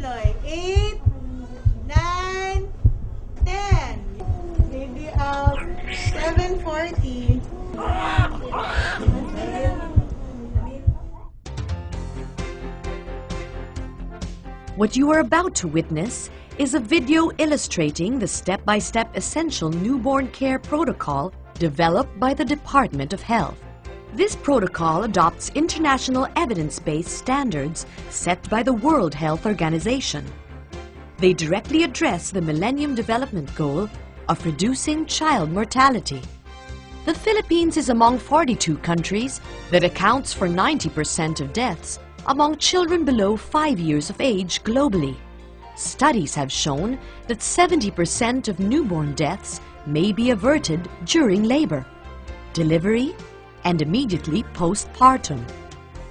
tuloy. 8, 9, 10. Baby out. 7:40. What you are about to witness is a video illustrating the step-by-step essential newborn care protocol developed by the Department of Health. This protocol adopts international evidence-based standards set by the World Health Organization. They directly address the Millennium Development Goal of reducing child mortality. The Philippines is among 42 countries that accounts for 90% of deaths among children below 5 years of age globally. Studies have shown that 70% of newborn deaths may be averted during labor, delivery, and immediately postpartum.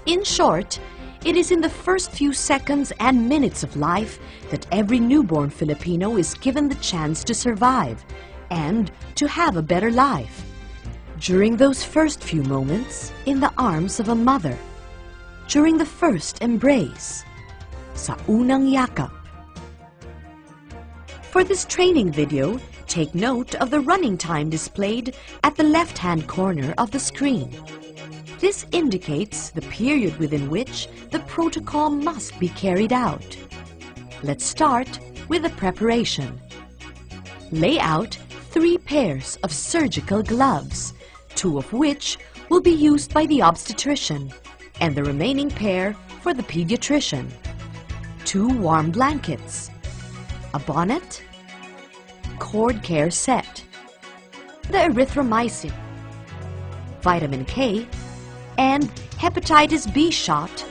In short, it is in the first few seconds and minutes of life that every newborn Filipino is given the chance to survive and to have a better life. During those first few moments in the arms of a mother, during the first embrace, sa unang yakap. For this training video, take note of the running time displayed at the left-hand corner of the screen. This indicates the period within which the protocol must be carried out. Let's start with the preparation. Lay out 3 pairs of surgical gloves, 2 of which will be used by the obstetrician and the remaining pair for the pediatrician. 2 warm blankets, a bonnet, cord care set, the erythromycin, vitamin K, and hepatitis B shot.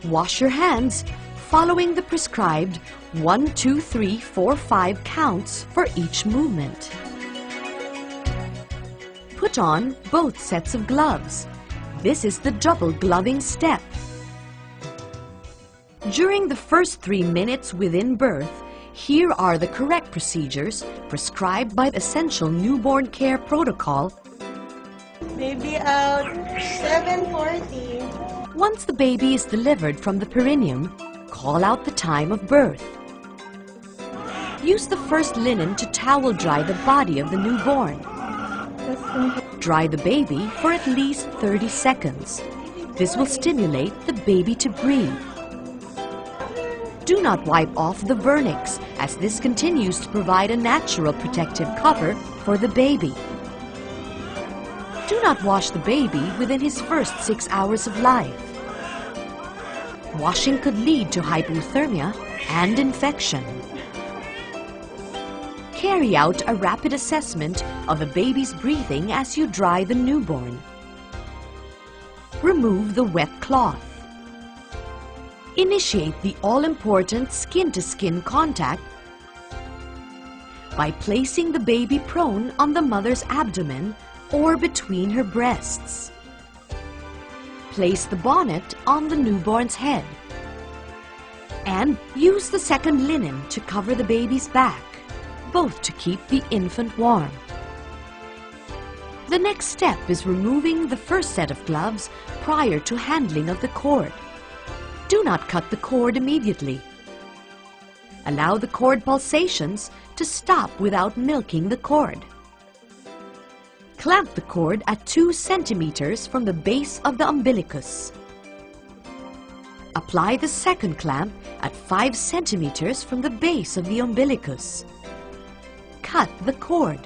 Wash your hands following the prescribed 1, 2, 3, 4, 5 counts for each movement. Put on both sets of gloves. This is the double gloving step. During the first 3 minutes within birth, here are the correct procedures prescribed by the Essential Newborn Care Protocol. Baby out. 7:40. Once the baby is delivered from the perineum, call out the time of birth. Use the first linen to towel dry the body of the newborn. Dry the baby for at least 30 seconds. This will stimulate the baby to breathe. Do not wipe off the vernix, as this continues to provide a natural protective cover for the baby. Do not wash the baby within his first 6 hours of life. Washing could lead to hypothermia and infection. Carry out a rapid assessment of the baby's breathing as you dry the newborn. Remove the wet cloth. Initiate the all-important skin-to-skin contact by placing the baby prone on the mother's abdomen or between her breasts. Place the bonnet on the newborn's head and use the second linen to cover the baby's back, both to keep the infant warm. The next step is removing the first set of gloves prior to handling of the cord. Do not cut the cord immediately. Allow the cord pulsations to stop without milking the cord. Clamp the cord at 2 centimeters from the base of the umbilicus. Apply the second clamp at 5 centimeters from the base of the umbilicus. Cut the cord.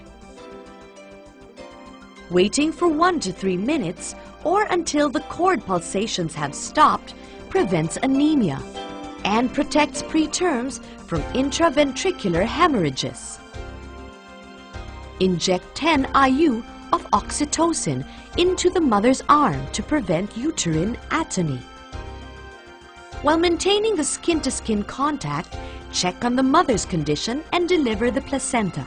Waiting for 1 to 3 minutes or until the cord pulsations have stopped prevents anemia and protects preterms from intraventricular hemorrhages. Inject 10 IU of oxytocin into the mother's arm to prevent uterine atony. While maintaining the skin-to-skin contact, check on the mother's condition and deliver the placenta.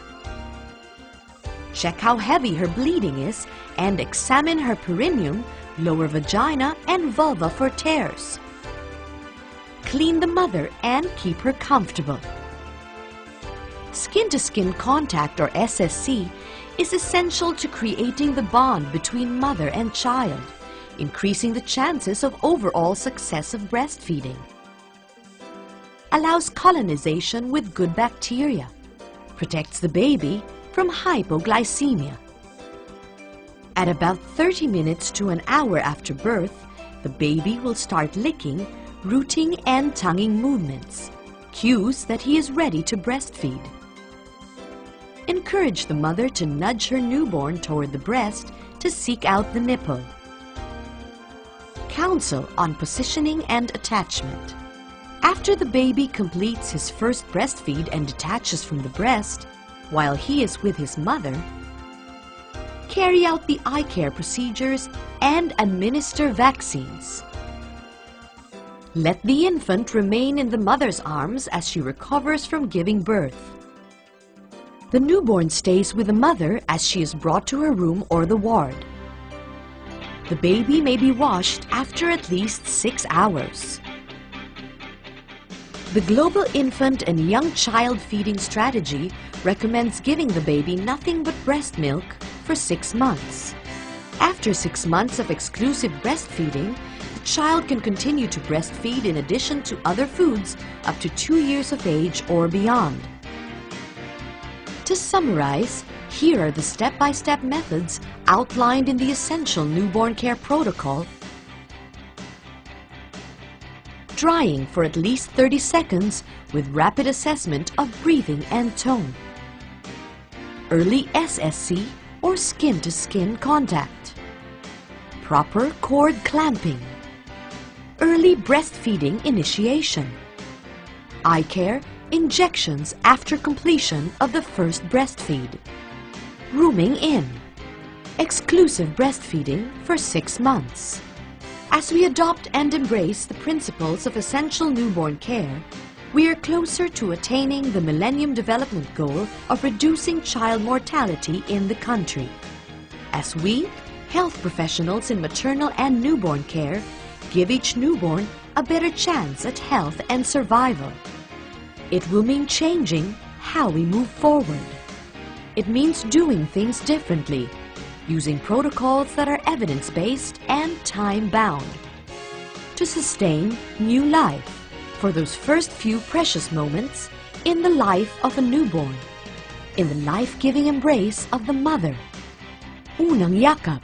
Check how heavy her bleeding is and examine her perineum, lower vagina, and vulva for tears. Clean the mother and keep her comfortable. Skin-to-skin contact, or SSC, is essential to creating the bond between mother and child, increasing the chances of overall success of breastfeeding. allows colonization with good bacteria, protects the baby from hypoglycemia. At about 30 minutes to an hour after birth, the baby will start licking, rooting, and tonguing movements, cues that he is ready to breastfeed. Encourage the mother to nudge her newborn toward the breast to seek out the nipple. Counsel on positioning and attachment. After the baby completes his first breastfeed and detaches from the breast, while he is with his mother, carry out the eye care procedures and administer vaccines. Let the infant remain in the mother's arms as she recovers from giving birth. The newborn stays with the mother as she is brought to her room or the ward. The baby may be washed after at least 6 hours. The Global Infant and Young Child Feeding Strategy recommends giving the baby nothing but breast milk for 6 months. After 6 months of exclusive breastfeeding, the child can continue to breastfeed in addition to other foods up to 2 years of age or beyond. To summarize, here are the step-by-step methods outlined in the Essential Newborn Care Protocol. Drying for at least 30 seconds with rapid assessment of breathing and tone. Early SSC or skin-to-skin contact. Proper cord clamping. Early breastfeeding initiation. Eye care, injections after completion of the first breastfeed. Rooming in. Exclusive breastfeeding for 6 months. As we adopt and embrace the principles of essential newborn care, we are closer to attaining the Millennium Development Goal of reducing child mortality in the country. As we, health professionals in maternal and newborn care, give each newborn a better chance at health and survival. It will mean changing how we move forward. It means doing things differently, using protocols that are evidence-based and time-bound to sustain new life for those first few precious moments in the life of a newborn, in the life-giving embrace of the mother. Unang yakap,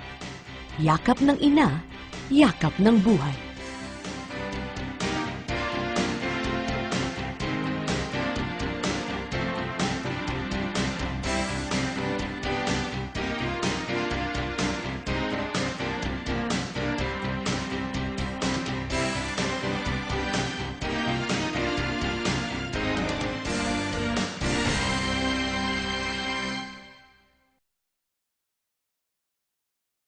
yakap ng ina, yakap ng buhay.